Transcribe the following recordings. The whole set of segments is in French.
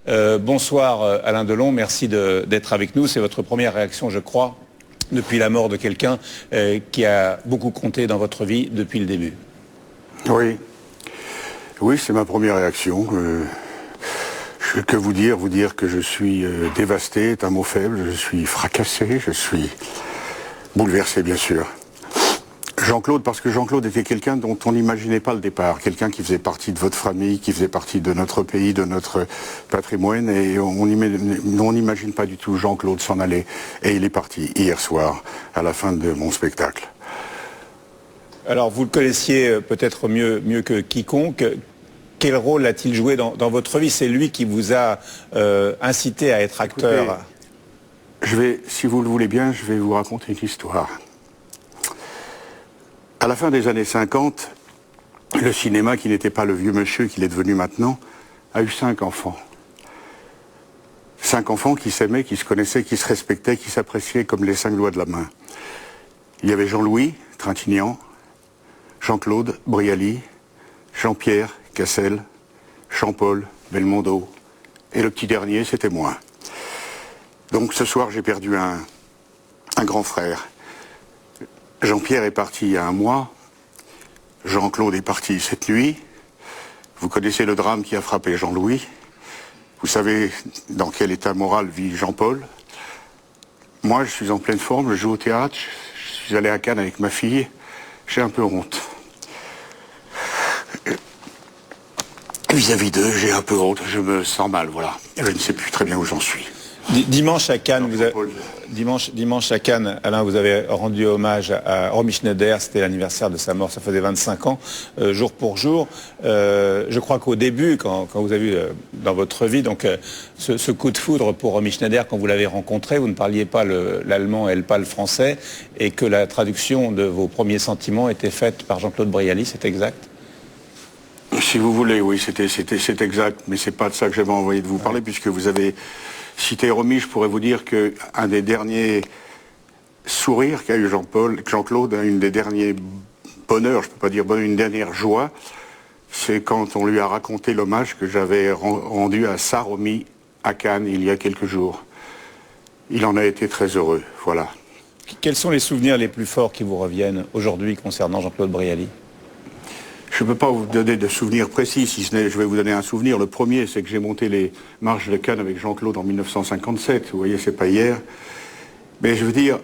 Bonsoir Alain Delon, merci d'être avec nous. C'est votre première réaction, je crois, depuis la mort de quelqu'un qui a beaucoup compté dans votre vie depuis le début. Oui, oui, c'est ma première réaction. Que vous dire que je suis dévasté est un mot faible, je suis fracassé, je suis bouleversé bien sûr. Jean-Claude, parce que Jean-Claude était quelqu'un dont on n'imaginait pas le départ, quelqu'un qui faisait partie de votre famille, qui faisait partie de notre pays, de notre patrimoine, et on n'imagine pas du tout Jean-Claude s'en aller. Et il est parti hier soir, à la fin de mon spectacle. Alors, vous le connaissiez peut-être mieux que quiconque. Quel rôle a-t-il joué dans votre vie? C'est lui qui vous a incité à être acteur. Écoutez, si vous le voulez bien, je vais vous raconter une histoire. À la fin des années 50, le cinéma, qui n'était pas le vieux monsieur qu'il est devenu maintenant, a eu 5 enfants. 5 enfants qui s'aimaient, qui se connaissaient, qui se respectaient, qui s'appréciaient comme les 5 doigts de la main. Il y avait Jean-Louis Trintignant, Jean-Claude Brialy, Jean-Pierre Cassel, Jean-Paul Belmondo, et le petit dernier, c'était moi. Donc ce soir, j'ai perdu un grand frère. Jean-Pierre est parti il y a 1 mois, Jean-Claude est parti cette nuit. Vous connaissez le drame qui a frappé Jean-Louis. Vous savez dans quel état moral vit Jean-Paul. Moi, je suis en pleine forme, je joue au théâtre, je suis allé à Cannes avec ma fille, j'ai un peu honte. Vis-à-vis d'eux, j'ai un peu honte, je me sens mal, voilà. Je ne sais plus très bien où j'en suis. Dimanche à Cannes, dimanche à Cannes, Alain, vous avez rendu hommage à Romy Schneider, c'était l'anniversaire de sa mort, ça faisait 25 ans, jour pour jour. Je crois qu'au début, quand vous avez eu dans votre vie donc, ce coup de foudre pour Romy Schneider, quand vous l'avez rencontré, vous ne parliez pas l'allemand, elle pas le français, et que la traduction de vos premiers sentiments était faite par Jean-Claude Brialy, c'est exact? Si vous voulez, oui, c'est exact, mais c'est pas de ça que j'avais envoyé de vous parler, puisque vous avez cité Romy. Je pourrais vous dire qu'un des derniers sourires qu'a eu Jean-Claude, une des derniers bonheurs, je peux pas dire bonheur, une dernière joie, c'est quand on lui a raconté l'hommage que j'avais rendu à sa Romy à Cannes il y a quelques jours. Il en a été très heureux, voilà. Quels sont les souvenirs les plus forts qui vous reviennent aujourd'hui concernant Jean-Claude Brialy? Je ne peux pas vous donner de souvenirs précis, si ce n'est, je vais vous donner un souvenir. Le premier, c'est que j'ai monté les marches de Cannes avec Jean-Claude en 1957. Vous voyez, c'est pas hier. Mais je veux dire,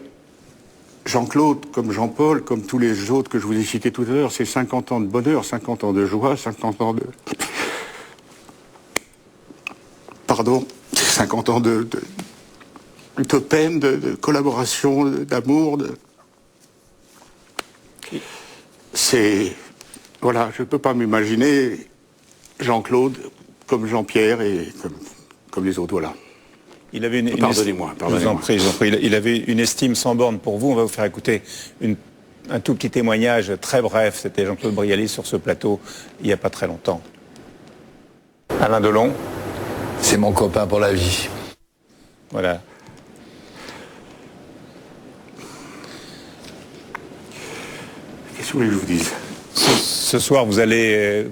Jean-Claude, comme Jean-Paul, comme tous les autres que je vous ai cités tout à l'heure, c'est 50 ans de bonheur, 50 ans de joie, 50 ans de... Pardon, 50 ans de peine, de collaboration, d'amour. C'est... Voilà, je ne peux pas m'imaginer Jean-Claude comme Jean-Pierre et comme les autres, voilà. Il avait Pardonnez-moi. Je vous en prie. Il avait une estime sans borne pour vous. On va vous faire écouter un tout petit témoignage très bref. C'était Jean-Claude Brialy sur ce plateau il n'y a pas très longtemps. Alain Delon. C'est mon copain pour la vie. Voilà. Qu'est-ce que vous voulez que je vous dise ? Ce soir, vous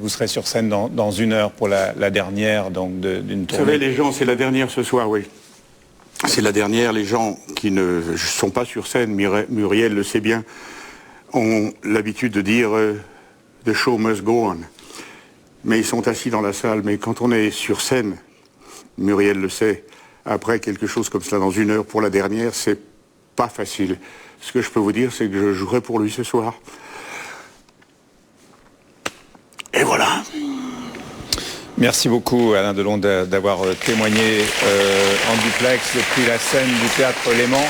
serez sur scène dans 1 heure pour la dernière d'une tournée. Vous savez, les gens, c'est la dernière ce soir, oui. C'est la dernière. Les gens qui ne sont pas sur scène, Muriel le sait bien, ont l'habitude de dire « the show must go on ». Mais ils sont assis dans la salle. Mais quand on est sur scène, Muriel le sait, après quelque chose comme cela dans 1 heure pour la dernière, c'est pas facile. Ce que je peux vous dire, c'est que je jouerai pour lui ce soir. Et voilà. Merci beaucoup Alain Delon d'avoir témoigné en duplex depuis la scène du théâtre Léman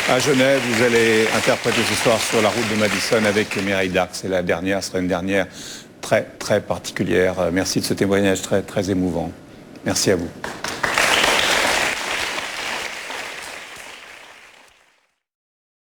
à Genève. Vous allez interpréter ce soir sur la route de Madison avec Mireille d'Arc. C'est la dernière, ce sera une dernière très très particulière. Merci de ce témoignage très très émouvant. Merci à vous.